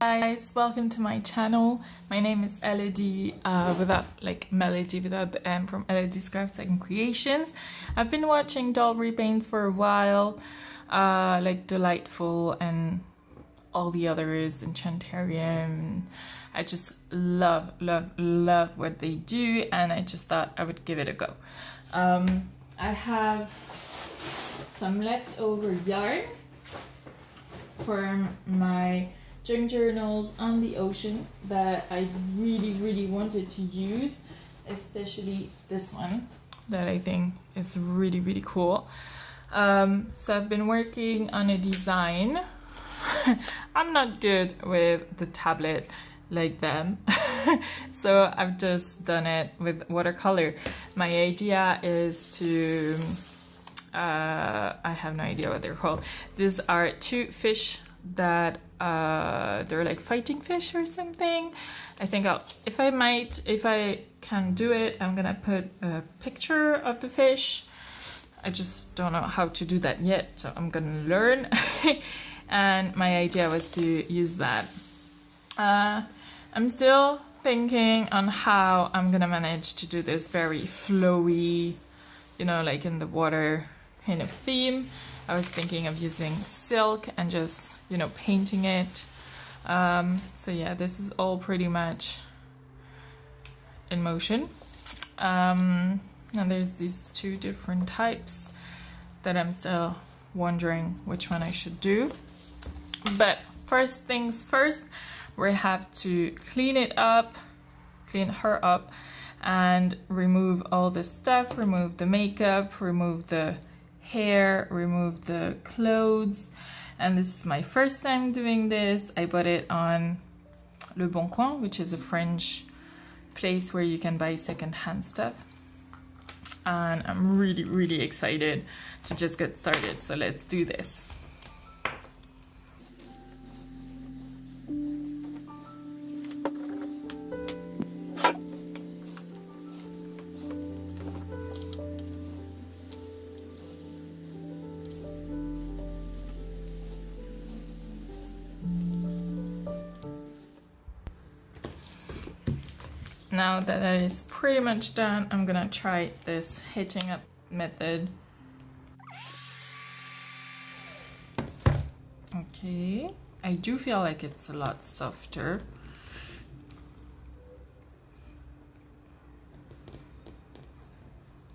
Guys, welcome to my channel. My name is Elodie, without melody, without the M, from Elodie's Crafts and Creations. I've been watching doll repaints for a while, like Delightful and all the others, Enchantarium. I just love what they do, and I just thought I would give it a go. I have some leftover yarn from my junk journals on the ocean that I really wanted to use, especially this one that I think is really cool. So I've been working on a design. I'm not good with the tablet like them, so I've just done it with watercolor. My idea is to I have no idea what they're called. These are two fish that they're like fighting fish or something. I think if I can do it, I'm gonna put a picture of the fish. I just don't know how to do that yet, so I'm gonna learn. And my idea was to use that. I'm still thinking on how I'm gonna manage to do this very flowy, you know, like in the water kind of theme. I was thinking of using silk and just, you know, painting it. So yeah, this is all pretty much in motion. And there's these two different types that I'm still wondering which one I should do. But first things first, we have to clean her up and remove all the stuff, remove the makeup, remove the hair, remove the clothes. And this is my first time doing this. I bought it on Le Bon Coin, which is a French place where you can buy secondhand stuff. And I'm really excited to just get started. So let's do this. Now that that is pretty much done, I'm gonna try this hitting up method. Okay, I do feel like it's a lot softer.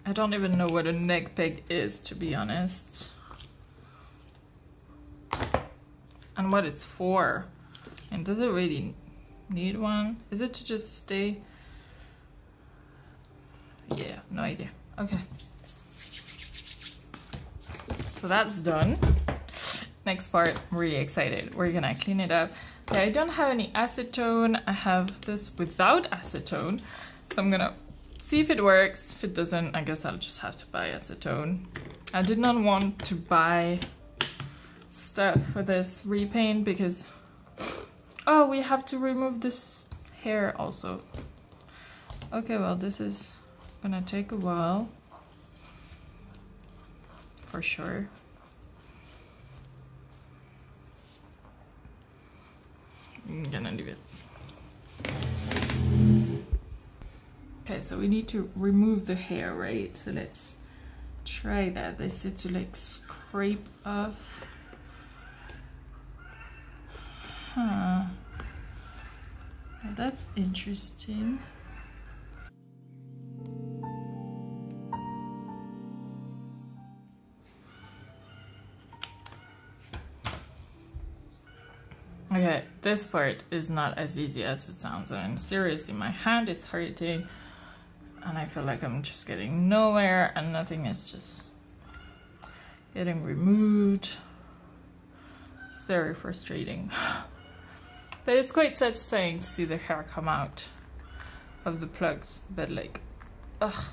I don't even know what a neck peg is, to be honest, and what it's for. And does it really need one? Is it to just stay? Yeah, no idea. Okay, so that's done. Next part, I'm really excited. We're gonna clean it up. Okay, I don't have any acetone. I have this without acetone, so I'm gonna see if it works. If it doesn't, I guess I'll just have to buy acetone. I did not want to buy stuff for this repaint because, oh, we have to remove this hair also. Okay, well, this is gonna take a while for sure. I'm gonna do it. Okay, so we need to remove the hair, right? So let's try that. They said to like scrape off. Huh. Well, that's interesting. Okay, this part is not as easy as it sounds. I mean, seriously, my hand is hurting and I feel like I'm just getting nowhere and nothing is just getting removed. It's very frustrating. But it's quite satisfying to see the hair come out of the plugs. But like, ugh.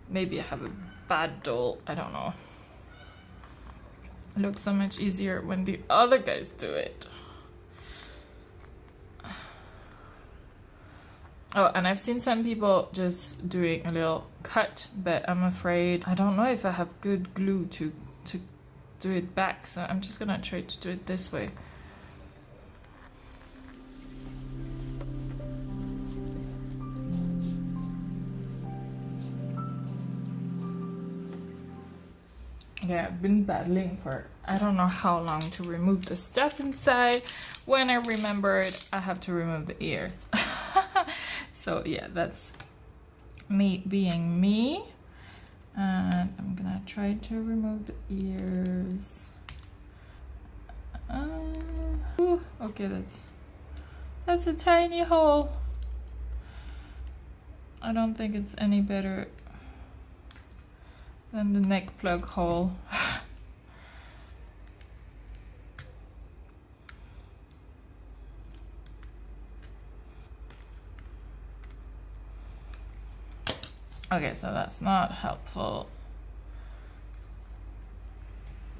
Maybe I have a bad doll, I don't know. It looks so much easier when the other guys do it. Oh, and I've seen some people just doing a little cut, but I'm afraid I don't know if I have good glue to do it back, so I'm just gonna try to do it this way. Yeah, I've been battling for I don't know how long to remove the stuff inside. When I remembered, I have to remove the ears. So yeah, that's me being me. And I'm gonna try to remove the ears. Ooh, okay, that's a tiny hole. I don't think it's any better than the neck plug hole. Okay, so that's not helpful.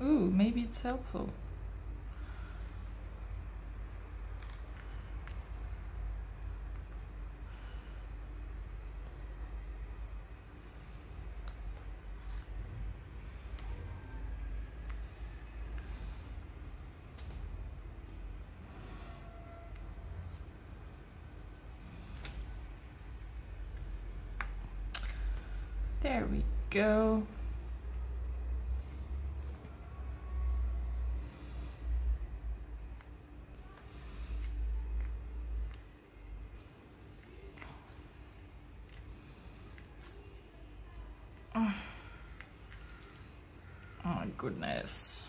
Ooh, maybe it's helpful. There we go. Oh my goodness.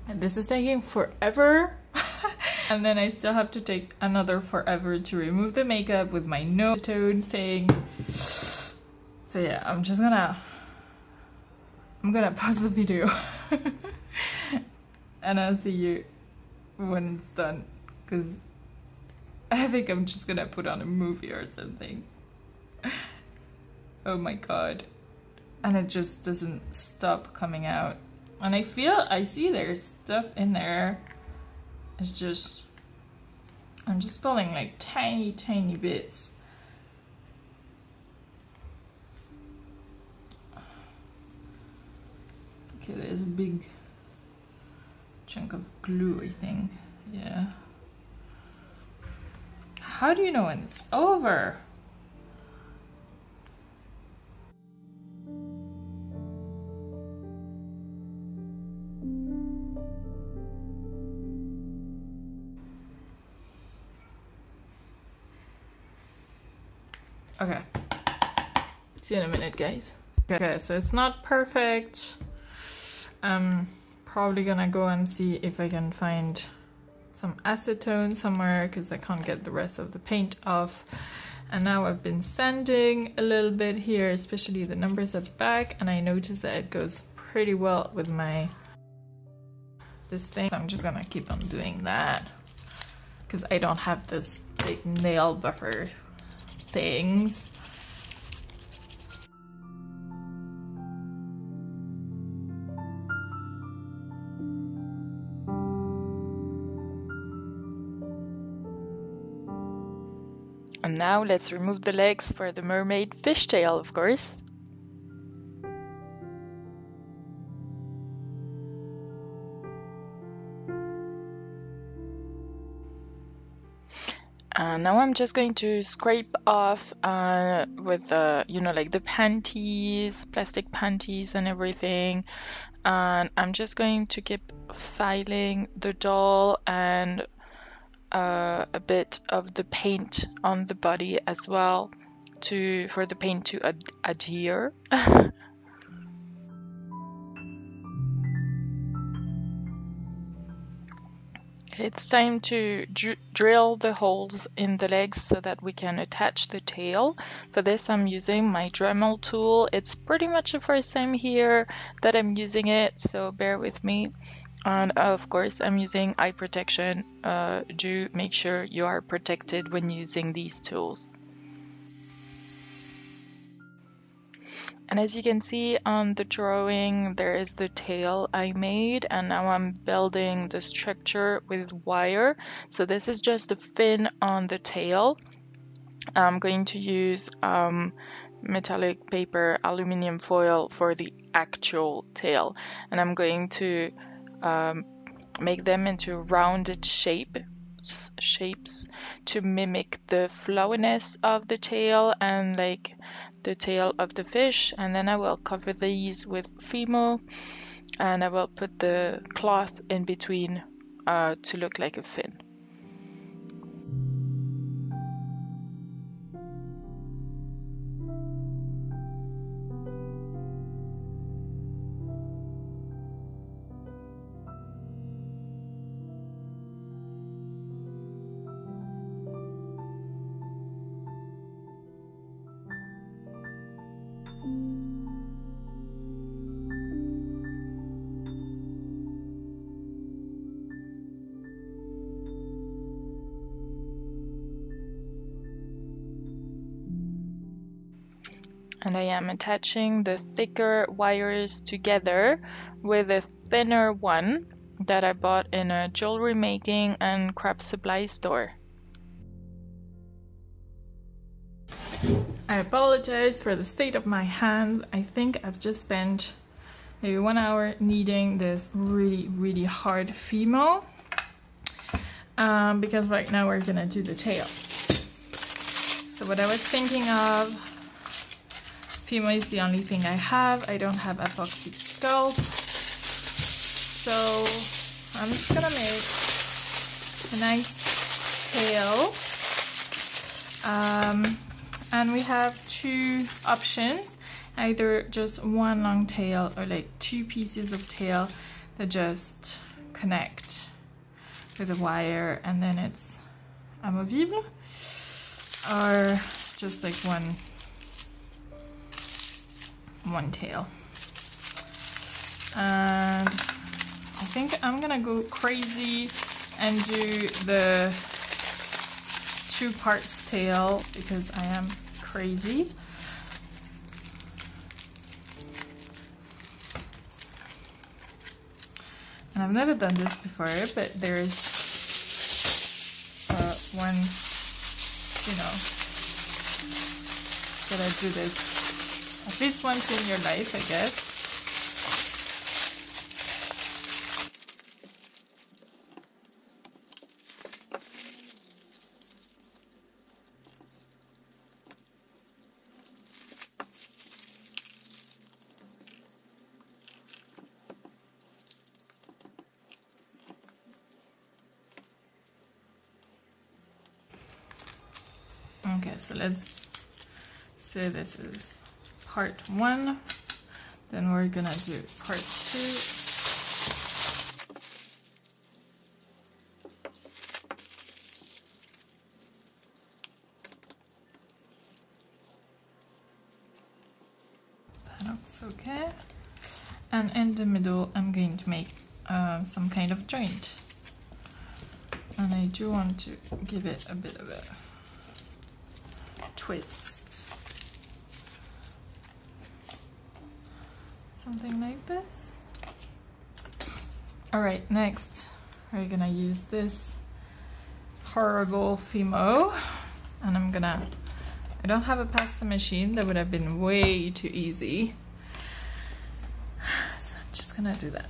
And this is taking forever. And then I still have to take another forever to remove the makeup with my nose tone thing. So yeah, I'm gonna pause the video. And I'll see you when it's done, because I think I'm just gonna put on a movie or something. Oh my god. And it just doesn't stop coming out. And I see there's stuff in there. It's just, I'm just pulling like tiny bits. Okay, there's a big chunk of glue, I think. Yeah. How do you know when it's over? Okay. See you in a minute, guys. Okay, so it's not perfect. I'm probably gonna go and see if I can find some acetone somewhere, because I can't get the rest of the paint off. And now I've been sanding a little bit here, especially the numbers at the back, and I noticed that it goes pretty well with this thing. So I'm just gonna keep on doing that, because I don't have this big nail buffer things. And now let's remove the legs for the mermaid fishtail, of course. Now I'm just going to scrape off with the, you know, like the panties, plastic panties and everything. And I'm just going to keep filing the doll and a bit of the paint on the body as well, for the paint to adhere. It's time to drill the holes in the legs so that we can attach the tail. For this I'm using my Dremel tool. It's pretty much the first time here that I'm using it, so bear with me. And of course I'm using eye protection. Do make sure you are protected when using these tools. And as you can see on the drawing, there is the tail I made, and now I'm building the structure with wire. So this is just the fin on the tail. I'm going to use metallic paper, aluminum foil for the actual tail, and I'm going to make them into rounded shapes to mimic the flowiness of the tail and like the tail of the fish. And then I will cover these with FIMO, and I will put the cloth in between to look like a fin. And I am attaching the thicker wires together with a thinner one that I bought in a jewelry making and craft supply store. I apologize for the state of my hands. I think I've just spent maybe 1 hour kneading this really hard FIMO, because right now we're gonna do the tail. So what I was thinking of, FIMO is the only thing I have. I don't have epoxy sculpt, so I'm just gonna make a nice tail. And we have two options, either just one long tail or like two pieces of tail that just connect with a wire and then it's amovible, or just like one tail. And I think I'm gonna go crazy and do the 2 parts tail because I am crazy. And I've never done this before, but there's one, you know, gotta do this at least once in your life, I guess. Okay, so let's say this is part 1, then we're gonna do part 2. That looks okay. And in the middle, I'm going to make some kind of joint. And I do want to give it a bit of a twist. Something like this. Alright, next we're gonna use this horrible FIMO, and I don't have a pasta machine, that would have been way too easy. So I'm just gonna do that.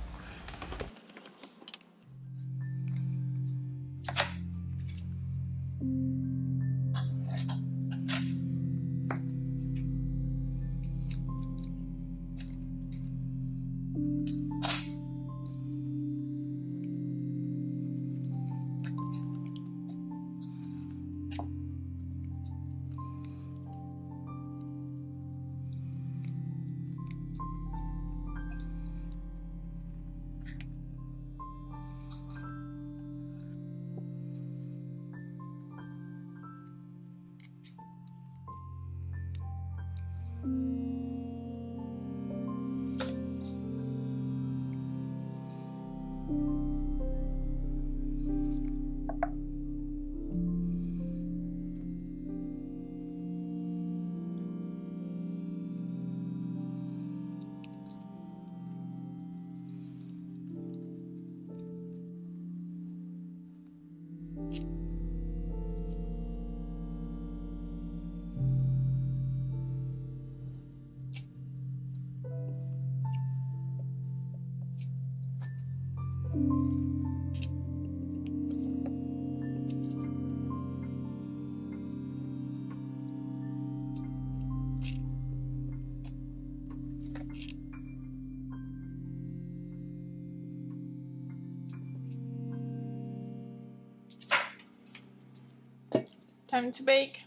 Time to bake.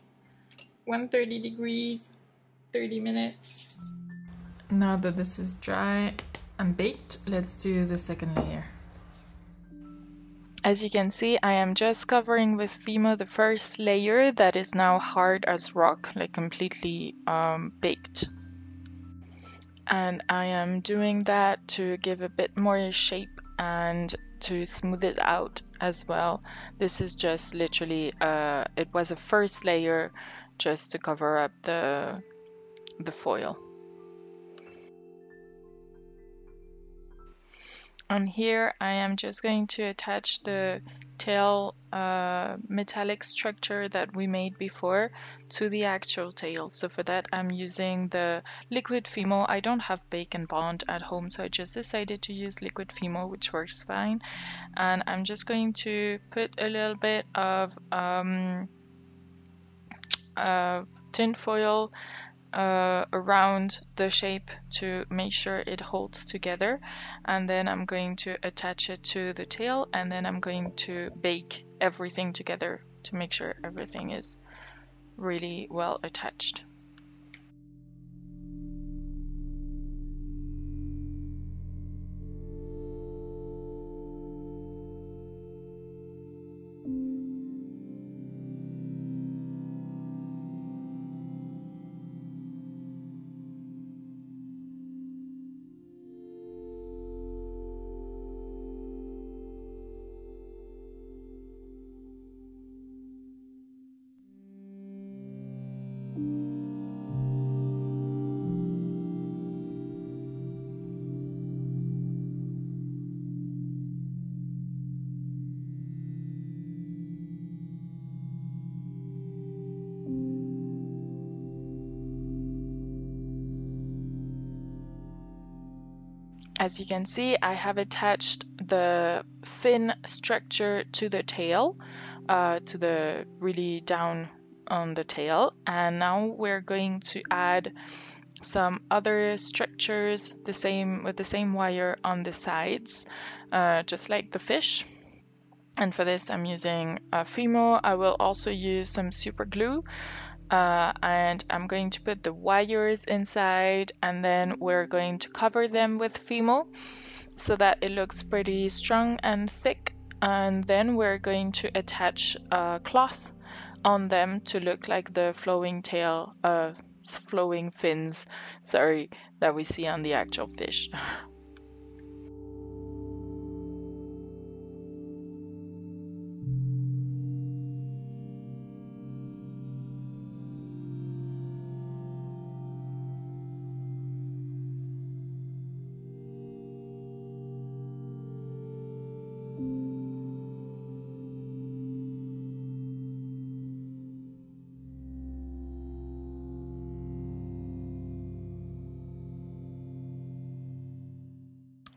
130 degrees, 30 minutes. Now that this is dry and baked, let's do the second layer. As you can see, I am just covering with FIMO the first layer that is now hard as rock, like completely baked. And I am doing that to give a bit more shape and to smooth it out as well. This is just literally, it was a first layer just to cover up the foil. And here I am just going to attach the tail metallic structure that we made before to the actual tail. So for that I'm using the liquid FIMO. I don't have Bake and Bond at home, so I just decided to use liquid FIMO, which works fine. And I'm just going to put a little bit of tin foil around the shape to make sure it holds together, and then I'm going to attach it to the tail, and then I'm going to bake everything together to make sure everything is really well attached. As you can see, I have attached the fin structure to the tail, to the really down on the tail, and now we're going to add some other structures with the same wire on the sides, just like the fish. And for this I'm using FIMO. I will also use some super glue. And I'm going to put the wires inside, and then we're going to cover them with FIMO so that it looks pretty strong and thick, and then we're going to attach a cloth on them to look like the flowing tail, flowing fins, sorry, that we see on the actual fish.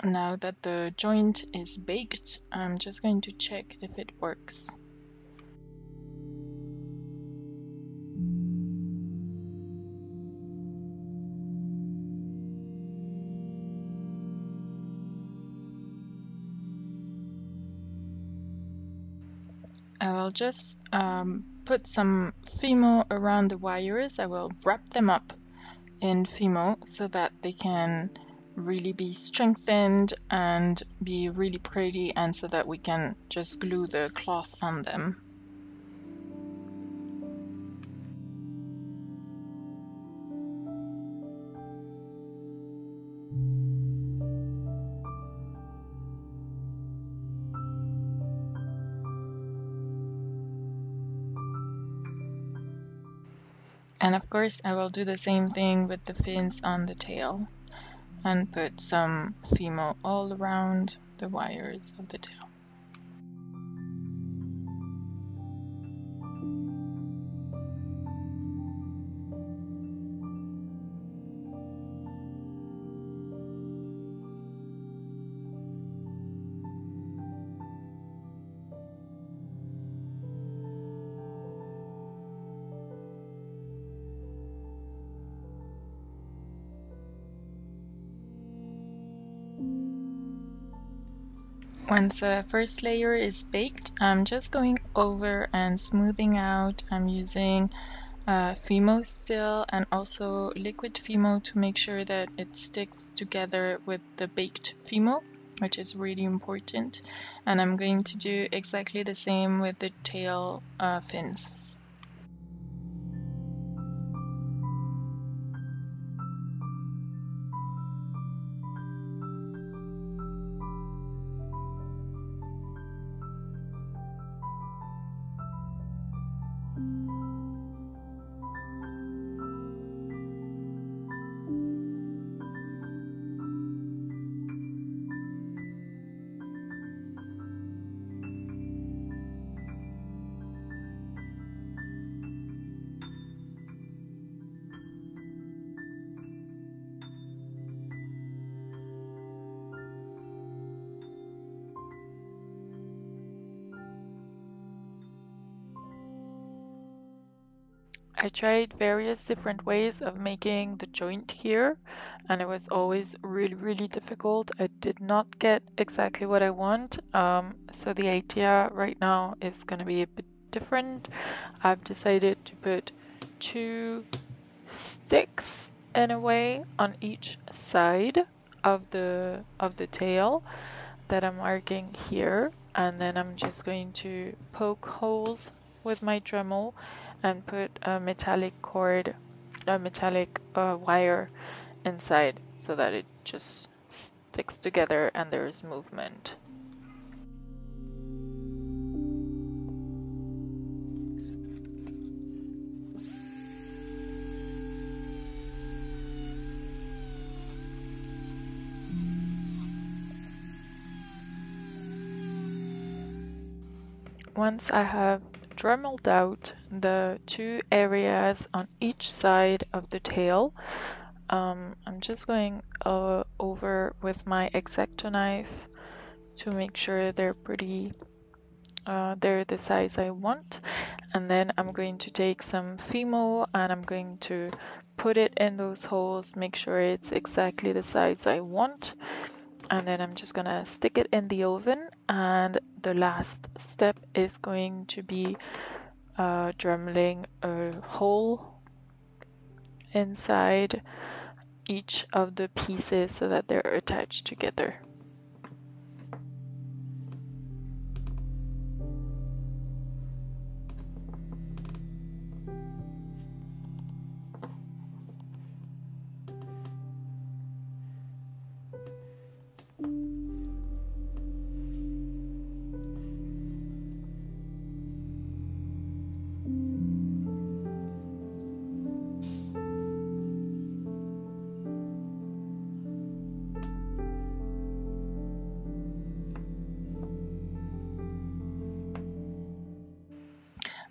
Now that the joint is baked, I'm just going to check if it works. I will just put some FIMO around the wires. I will wrap them up in FIMO so that they can really be strengthened and be really pretty, and so that we can just glue the cloth on them. And of course I will do the same thing with the fins on the tail and put some FIMO all around the wires of the tail. Once the first layer is baked, I'm just going over and smoothing out. I'm using FIMO still and also liquid FIMO to make sure that it sticks together with the baked FIMO, which is really important. And I'm going to do exactly the same with the tail fins. I tried various different ways of making the joint here, and it was always really difficult. I did not get exactly what I want, so the idea right now is going to be a bit different. I've decided to put 2 sticks in a way on each side of the tail that I'm marking here, and then I'm just going to poke holes with my Dremel and put a metallic wire inside so that it just sticks together and there's movement. Once I have dremeled out the 2 areas on each side of the tail, I'm just going over with my X-Acto knife to make sure they're they're the size I want, and then I'm going to take some FIMO and I'm going to put it in those holes, make sure it's exactly the size I want, and then I'm just gonna stick it in the oven. And the last step is going to be dremeling a hole inside each of the pieces so that they're attached together.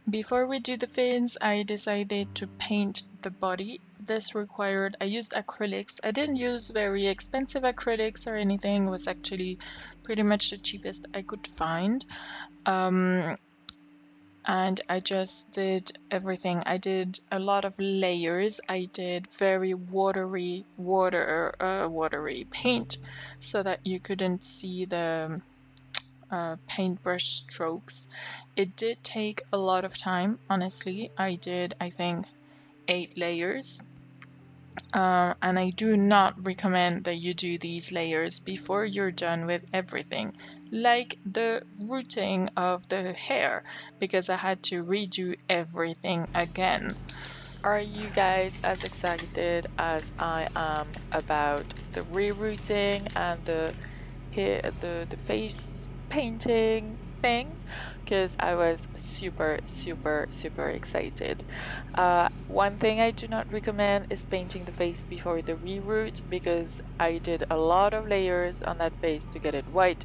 Before we do the fins, I decided to paint the body. This required, I used acrylics. I didn't use very expensive acrylics or anything. It was actually pretty much the cheapest I could find. And I just did everything. I did a lot of layers. I did very watery paint so that you couldn't see the paintbrush strokes. It did take a lot of time, honestly. I did, I think, 8 layers. And I do not recommend that you do these layers before you're done with everything, like the rooting of the hair, because I had to redo everything again. Are you guys as excited as I am about the rerouting and the face painting thing? Because I was super excited. One thing I do not recommend is painting the face before the reroute, because I did a lot of layers on that face to get it white,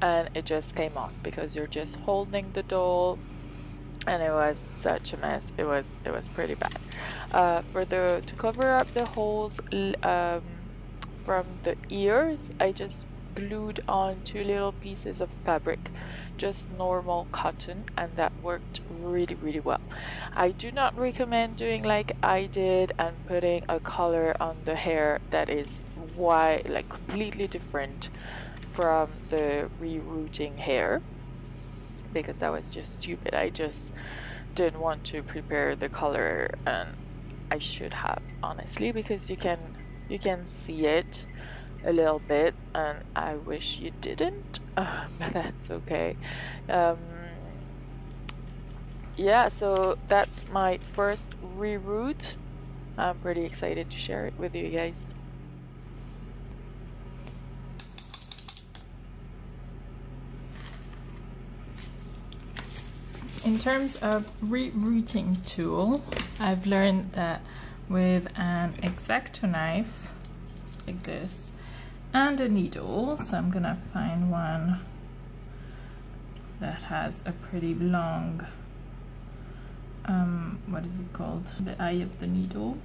and it just came off because you're just holding the doll, and it was such a mess. It was pretty bad. To cover up the holes from the ears, I just glued on 2 little pieces of fabric, just normal cotton, and that worked really well. I do not recommend doing like I did and putting a color on the hair that is white, like completely different from the rerouting hair, because that was just stupid. I just didn't want to prepare the color, and I should have, honestly, because you can see it a little bit, and I wish you didn't, but that's okay. Yeah, so that's my first reroute. I'm pretty excited to share it with you guys. In terms of rerouting tool, I've learned that with an X-Acto knife like this and a needle, so I'm gonna find one that has a pretty long, what is it called? The eye of the needle.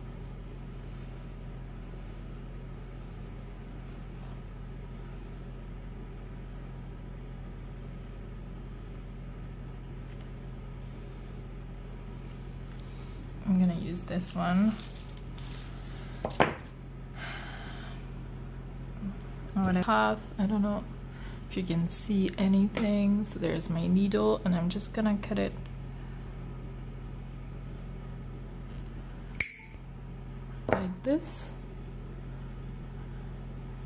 I'm gonna use this one. What I have, I don't know if you can see anything. So there's my needle, and I'm just gonna cut it like this.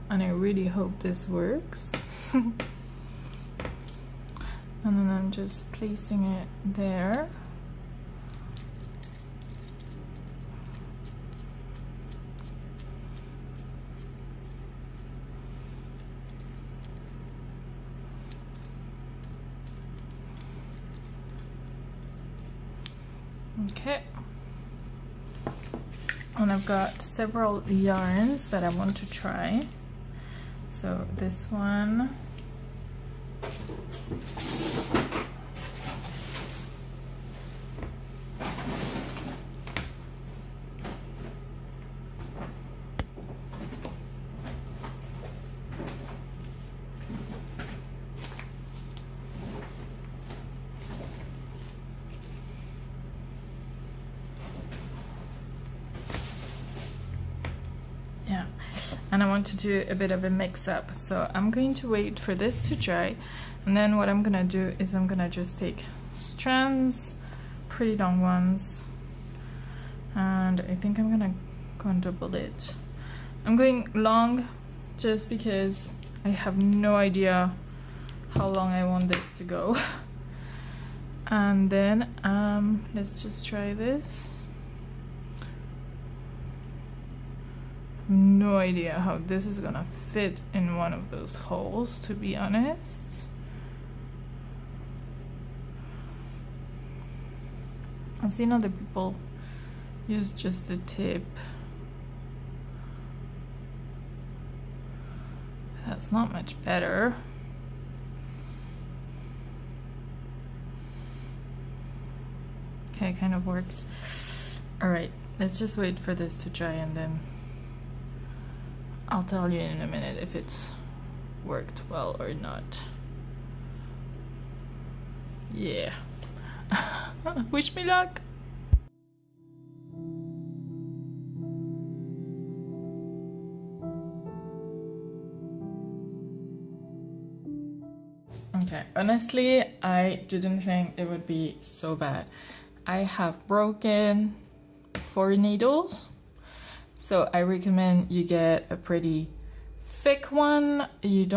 And I really hope this works. And then I'm just placing it there. Okay, and I've got several yarns that I want to try. So this one, and I want to do a bit of a mix-up, so I'm going to wait for this to dry, and then what I'm gonna do is I'm gonna just take strands, pretty long ones, and I think I'm gonna go and double it. I'm going long just because I have no idea how long I want this to go. And then let's just try this. No idea how this is gonna fit in one of those holes, to be honest. I've seen other people use just the tip. That's not much better. Okay, kind of works. All right, let's just wait for this to dry, and then I'll tell you in a minute if it's worked well or not. Yeah. Wish me luck. Okay, honestly, I didn't think it would be so bad. I have broken 4 needles. So I recommend you get a pretty thick one. It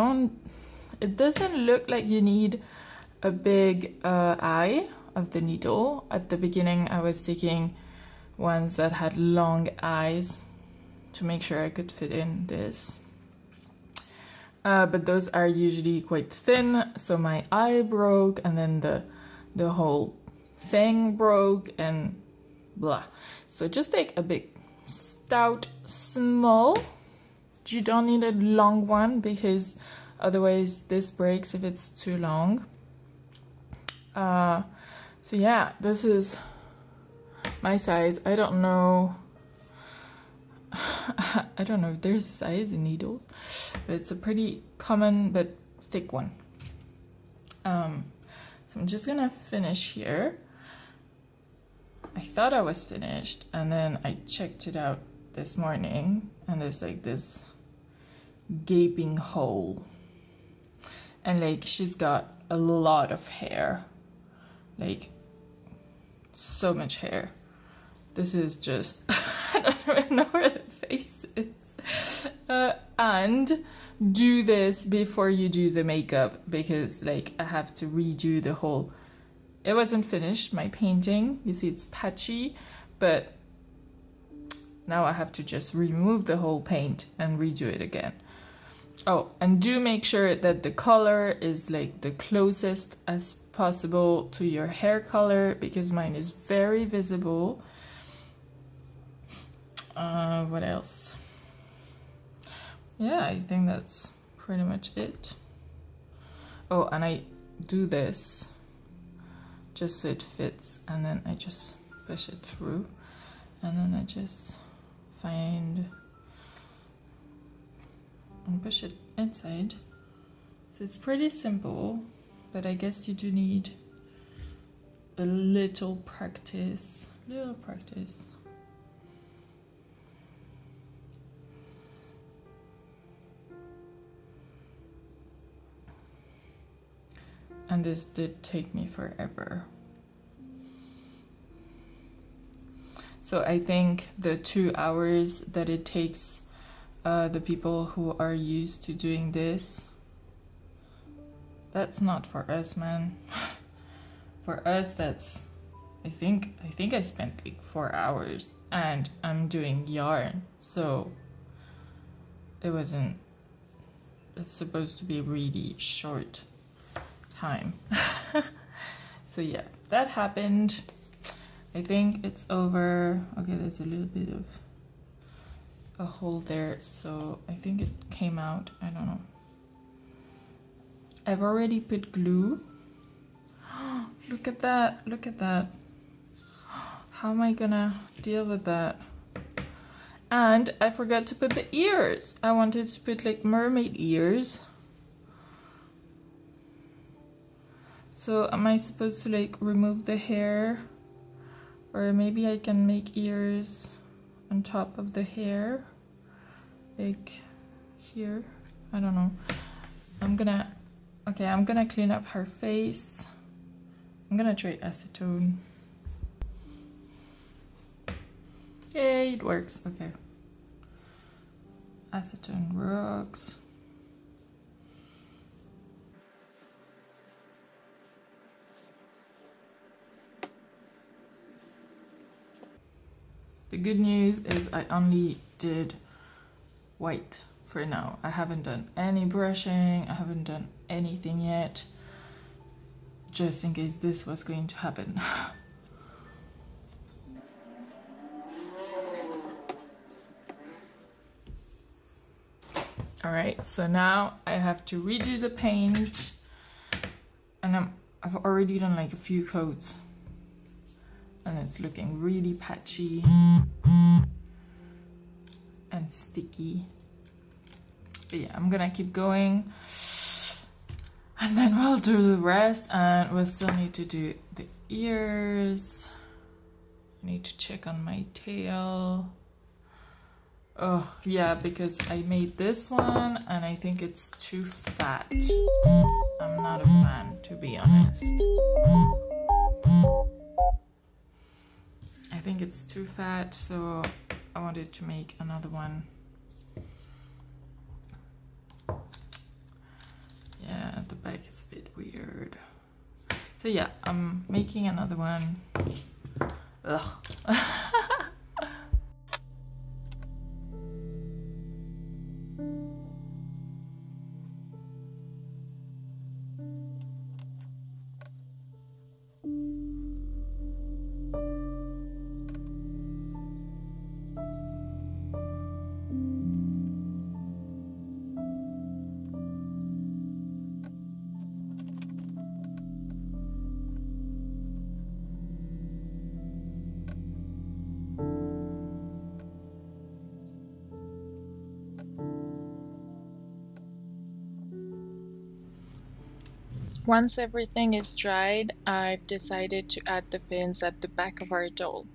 doesn't look like you need a big eye of the needle. At the beginning I was taking ones that had long eyes to make sure I could fit in this. But those are usually quite thin, so my eye broke, and then the whole thing broke, and blah. So just take a big stout small. You don't need a long one because otherwise this breaks if it's too long. So yeah, this is my size. I don't know I don't know if there's a size in needles, but it's a pretty common but thick one. So I'm just gonna finish here. I thought I was finished, and then I checked it out this morning, and there's like this gaping hole and like she's got a lot of hair, like so much hair. This is just I don't even know where the face is. And do this before you do the makeup, because like I have to redo the whole, it wasn't finished, my painting, you see it's patchy, but now I have to just remove the whole paint and redo it again. Oh, and do make sure that the color is like the closest as possible to your hair color, because mine is very visible. What else? Yeah, I think that's pretty much it. Oh, and I do this just so it fits, and then I just push it through, and then I just find and push it inside. So it's pretty simple, but I guess you do need a little practice. And this did take me forever. So I think the 2 hours that it takes the people who are used to doing this, that's not for us, man. For us, that's, I think I spent like 4 hours, and I'm doing yarn, so it's supposed to be really short time. So yeah, that happened. I think it's over. Okay, there's a little bit of a hole there, so I think it came out. I don't know. I've already put glue. Look at that, look at that. How am I gonna deal with that? And I forgot to put the ears. I wanted to put like mermaid ears. So am I supposed to like remove the hair? Or maybe I can make ears on top of the hair, like here. I don't know. I'm gonna clean up her face. I'm gonna try acetone. Yay, it works. Okay. Acetone rocks. The good news is I only did white for now. I haven't done any brushing, I haven't done anything yet, just in case this was going to happen. Alright, so now I have to redo the paint, and I've already done like a few coats, and it's looking really patchy and sticky. But yeah, I'm gonna keep going, and then we'll do the rest, and we'll still need to do the ears. I need to check on my tail. Oh yeah, because I made this one and I think it's too fat. I'm not a fan, to be honest. I think it's too fat, so I wanted to make another one. Yeah, at the back it's a bit weird. So yeah, I'm making another one. Ugh. Once everything is dried, I've decided to add the fins at the back of our doll.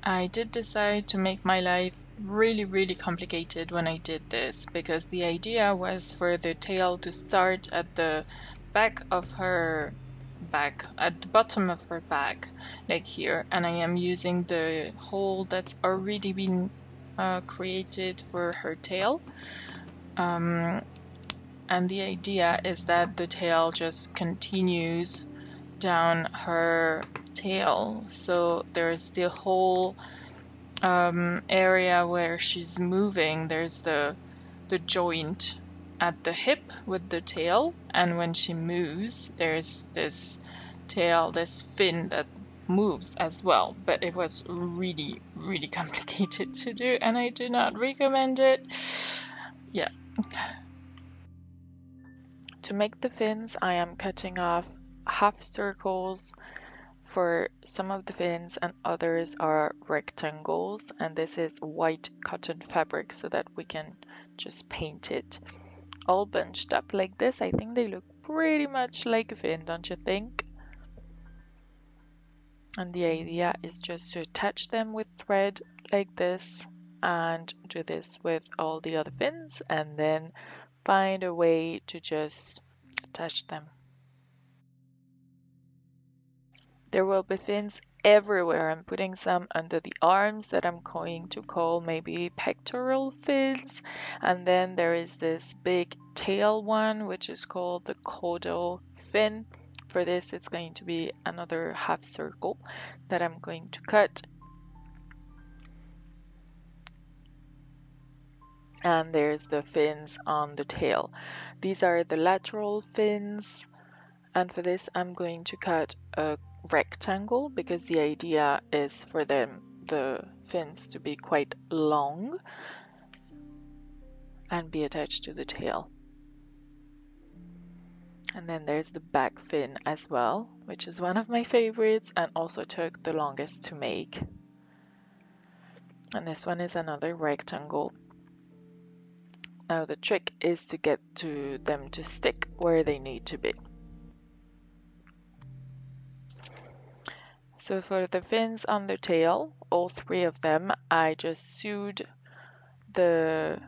I did decide to make my life really complicated when I did this, because the idea was for the tail to start at the back of her back, at the bottom of her back, like here, and I am using the hole that's already been created for her tail. And the idea is that the tail just continues down her tail, so there's the whole area where she's moving. There's the joint at the hip with the tail, and when she moves, there's this tail, this fin that moves as well. But it was really complicated to do, and I do not recommend it. Yeah. To make the fins, I am cutting off half circles for some of the fins, and others are rectangles, and this is white cotton fabric so that we can just paint it. All bunched up like this, I think they look pretty much like a fin, don't you think? And the idea is just to attach them with thread like this, and do this with all the other fins, and then find a way to just attach them. There will be fins everywhere. I'm putting some under the arms that I'm going to call maybe pectoral fins. And then there is this big tail one, which is called the caudal fin. For this, it's going to be another half circle that I'm going to cut. And there's the fins on the tail. These are the lateral fins. And for this, I'm going to cut a rectangle because the idea is for the fins to be quite long and be attached to the tail. And then there's the back fin as well, which is one of my favorites and also took the longest to make. And this one is another rectangle. Now the trick is to get them to stick where they need to be. So for the fins on the tail, all three of them, I just sewed the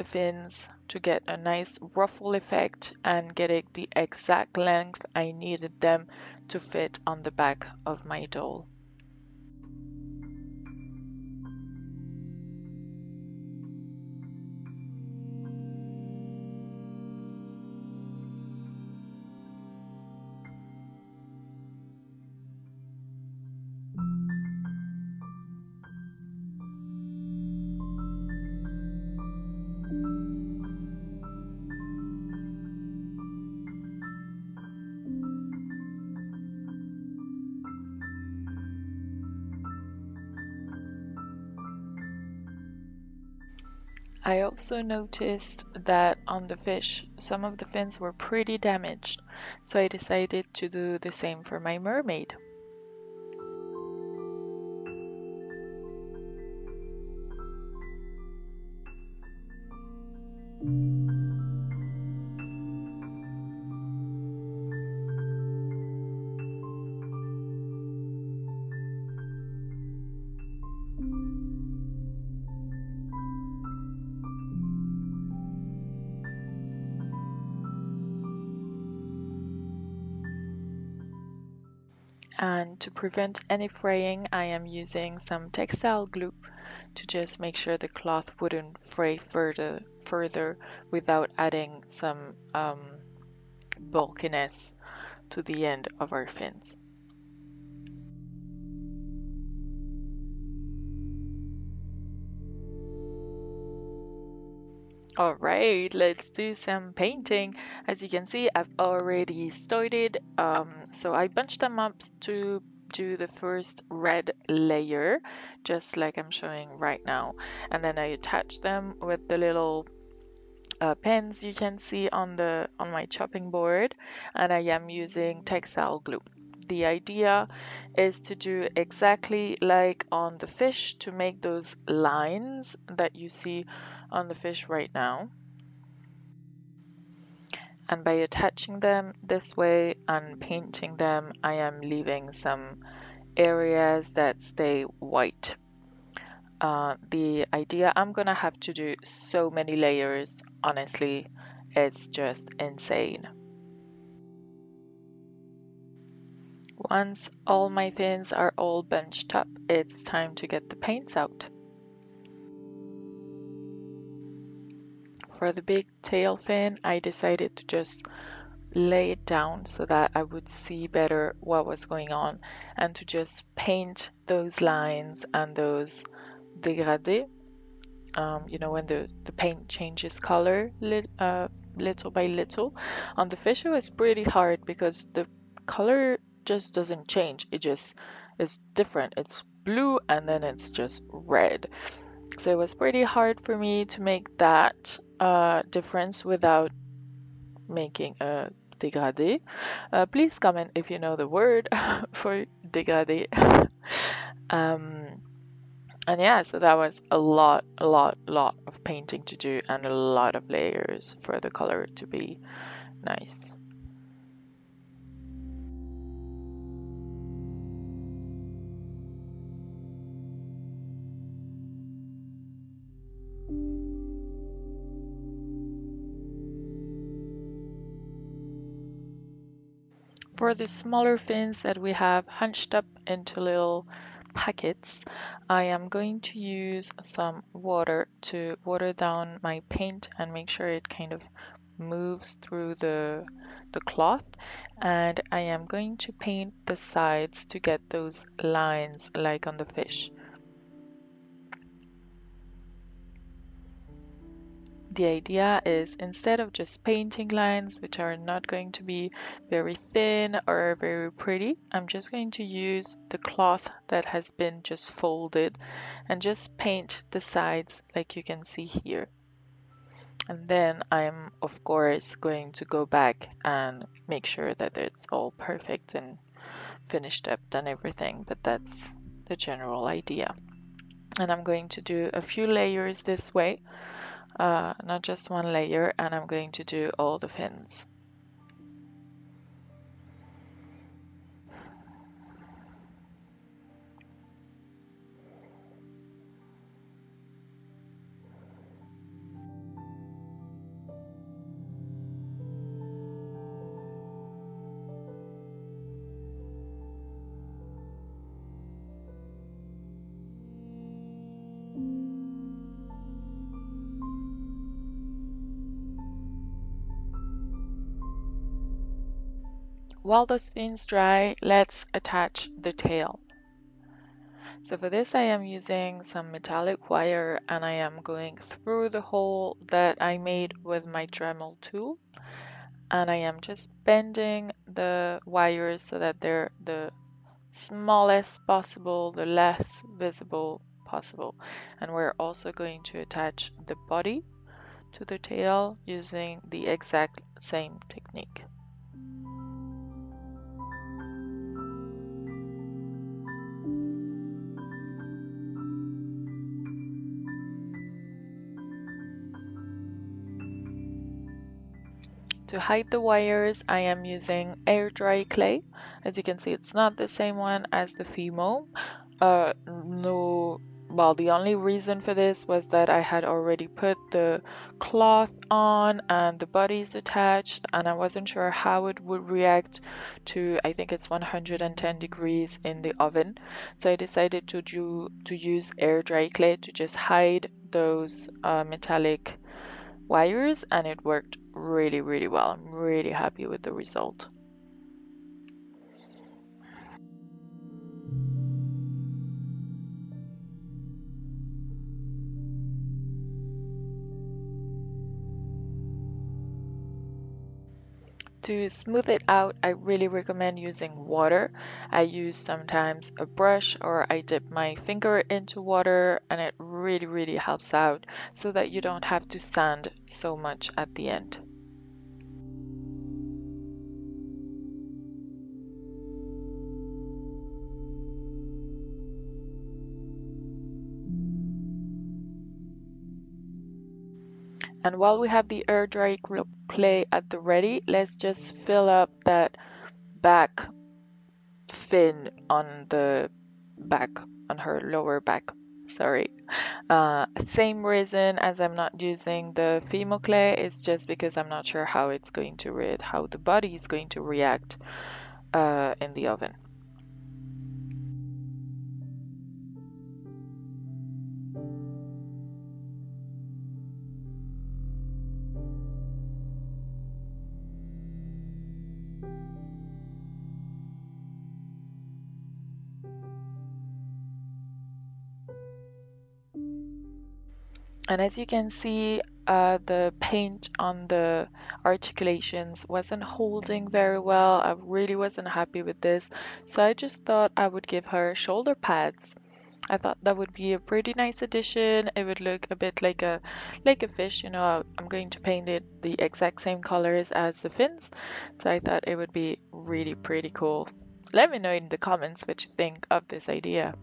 fins to get a nice ruffle effect and get it the exact length I needed them to fit on the back of my doll. I also noticed that on the fish, some of the fins were pretty damaged, so I decided to do the same for my mermaid. And to prevent any fraying, I am using some textile glue to just make sure the cloth wouldn't fray further without adding some bulkiness to the end of our fins. All right, let's do some painting. As you can see, I've already started. So I bunched them up to do the first red layer, just like I'm showing right now. And then I attach them with the little pens you can see on my chopping board, and I am using textile glue. The idea is to do exactly like on the fish, to make those lines that you see on the fish right now. And by attaching them this way and painting them, I am leaving some areas that stay white. the idea. I'm gonna have to do so many layers, honestly, it's just insane. Once all my fins are all bunched up, it's time to get the paints out. For the big tail fin, I decided to just lay it down so that I would see better what was going on and to just paint those lines and those dégradés. You know, when the paint changes color little by little. On the fish, it was pretty hard because the color just doesn't change. It just is different. It's blue and then it's just red. So it was pretty hard for me to make that difference without making a dégradé. Please comment if you know the word for dégradé. And yeah, so that was a lot of painting to do and a lot of layers for the color to be nice. For the smaller fins that we have hunched up into little packets, I am going to use some water to water down my paint and make sure it kind of moves through the cloth, and I am going to paint the sides to get those lines like on the fish. The idea is, instead of just painting lines which are not going to be very thin or very pretty, I'm just going to use the cloth that has been just folded and just paint the sides like you can see here. And then I'm of course going to go back and make sure that it's all perfect and finished up and everything, but that's the general idea. And I'm going to do a few layers this way. Not just one layer, and I'm going to do all the fins. While those fins dry, let's attach the tail. So for this I am using some metallic wire and I am going through the hole that I made with my Dremel tool, and I am just bending the wires so that they're the smallest possible, the less visible possible. And we're also going to attach the body to the tail using the exact same technique. To hide the wires, I am using air dry clay. As you can see, it's not the same one as the FIMO. Well, the only reason for this was that I had already put the cloth on and the body's attached, and I wasn't sure how it would react to, I think it's 110 degrees in the oven. So I decided to use air dry clay to just hide those metallic wires, and it worked really well. I'm really happy with the result. To smooth it out, I really recommend using water. I use sometimes a brush or I dip my finger into water, and it really helps out so that you don't have to sand so much at the end. And while we have the air dry clay at the ready, let's just fill up that back fin on the back, on her lower back. sorry. Same reason as I'm not using the FIMO clay is just because I'm not sure how it's going to read, how the body is going to react in the oven. And as you can see, the paint on the articulations wasn't holding very well. I really wasn't happy with this. So I just thought I would give her shoulder pads. I thought that would be a pretty nice addition. It would look a bit like a fish, you know. I'm going to paint it the exact same colors as the fins. So I thought it would be really pretty cool. Let me know in the comments what you think of this idea.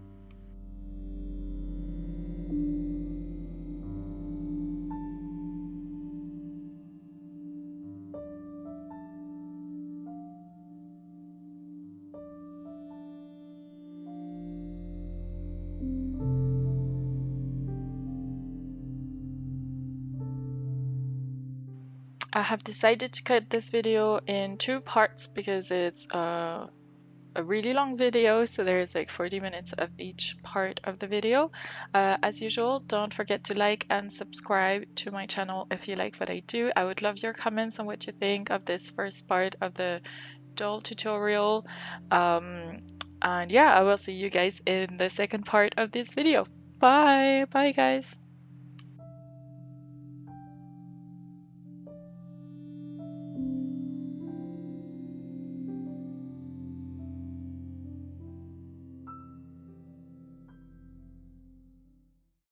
I have decided to cut this video in 2 parts because it's a really long video, so there's like 40 minutes of each part of the video. As usual, don't forget to like and subscribe to my channel if you like what I do. I would love your comments on what you think of this first part of the doll tutorial. And yeah, I will see you guys in the second part of this video. Bye! Bye guys!